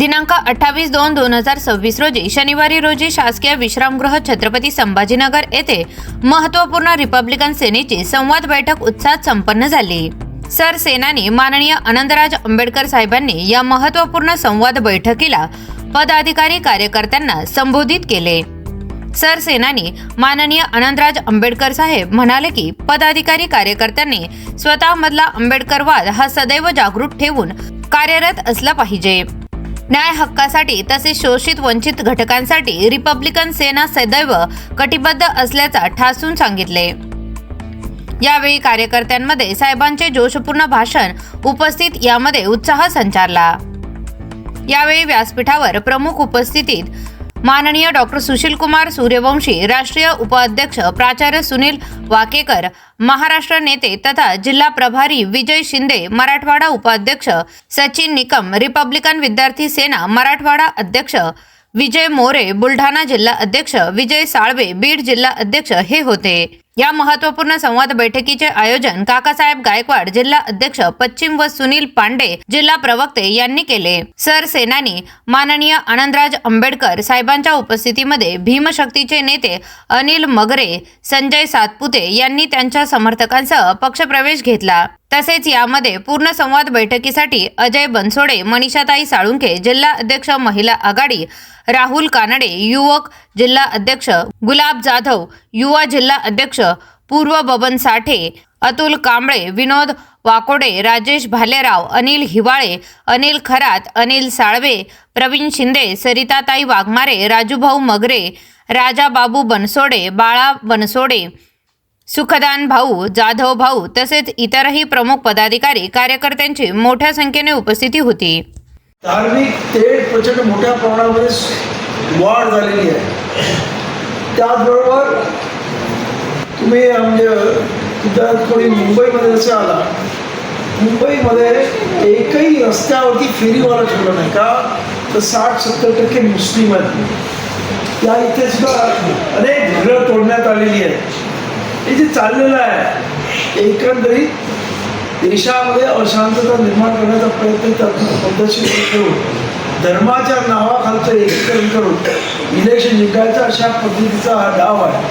दिनांक 28/2/2026 रोजी शनिवारी रोजी शासकीय विश्रामगृह छत्रपती संभाजीनगर येथे महत्त्वपूर्ण रिपब्लिकन सेनेची संवाद बैठक उत्साहात संपन्न झाली। सरसेनानी माननीय आनंदराज आंबेडकर साहेबांनी या महत्त्वपूर्ण संवाद बैठकीला पदाधिकारी कार्यकर्त्यांना संबोधित केले। सरसेनानी माननीय आनंदराज आंबेडकर साहेब म्हणाले की पदाधिकारी कार्यकर्त्यांनी स्वतःमधला आंबेडकरवाद हा सदैव जागृत ठेवून कार्यरत असला पाहिजे। न्याय हक्कासाठी तसेच शोषित वंचित घटकांसाठी रिपब्लिकन सेना सदैव कटिबद्ध असल्याचा ठासून सांगितले। यावेळी कार्यकर्त्यांमध्ये साहेबांचे जोशपूर्ण भाषण उपस्थित यामध्ये उत्साह संचारला। यावेळी व्यासपीठावर प्रमुख उपस्थितीत माननीय डॉक्टर सुशील कुमार सूर्यवंशी राष्ट्रीय उपाध्यक्ष प्राचार्य सुनील वाकेकर, महाराष्ट्र नेते तथा जिल्हा प्रभारी विजय शिंदे, मराठवाडा उपाध्यक्ष सचिन निकम, रिपब्लिकन विद्यार्थी सेना मराठवाडा अध्यक्ष विजय मोरे, बुलढाणा जिल्हा अध्यक्ष विजय साळवे, बीड जिल्हा अध्यक्ष हे होते। या महत्त्वपूर्ण संवाद बैठकीचे आयोजन काकासाहेब गायकवाड जिल्हा अध्यक्ष पश्चिम व सुनील पांडे जिल्हा प्रवक्ते यांनी केले। सरसेनानी माननीय आनंदराज आंबेडकर साहेबांच्या उपस्थितीमध्ये भीमशक्तीचे नेते अनिल मगरे, संजय सातपुते यांनी त्यांच्या समर्थकांसह पक्षप्रवेश घेतला। तसेच यामध्ये पूर्ण संवाद बैठकीसाठी अजय बनसोडे, मनीषाताई साळुंखे जिल्हा अध्यक्ष महिला आघाडी, राहुल कानडे युवक जिल्हा अध्यक्ष, गुलाब जाधव युवा जिल्हा अध्यक्ष, पूर्व बबन साठे, अतुल कांबळे, विनोद वाकोडे, राजेश भालेराव, अनिल हिवाळे, अनिल खरात, अनिल साळवे, प्रवीण शिंदे, सरिताताई वाघमारे, राजूभाऊ मगरे, राजा बाबू बनसोडे, बाळा बनसोडे, सुखदान भाऊ, जाधव भाऊ तसेच इतरही प्रमुख पदाधिकारी कार्यकर्त्यांची मोठ्या संख्येने उपस्थिती होती। धार्मिक तेढ प्रचंड मोठ्या प्रमाणामध्ये वाढ झालेली आहे। त्याचबरोबर तुम्ही म्हणजे कोणी मुंबईमध्ये जसं आला, मुंबईमध्ये एकही रस्त्यावरती फेरीवाला ठेवला नाही का, तर 60-70% मुस्लिम आहेत। त्या इथे सुद्धा अनेक घरं तोडण्यात आलेली आहेत। हे जे चाललेलं आहे एकंदरीत देशामध्ये अशांतता निर्माण करण्याचा प्रयत्न पद्धतशीर करून धर्माच्या नावाखालचं एकीकरण करून इलेक्शन जिंकायचा अशा पद्धतीचा हा डाव आहे।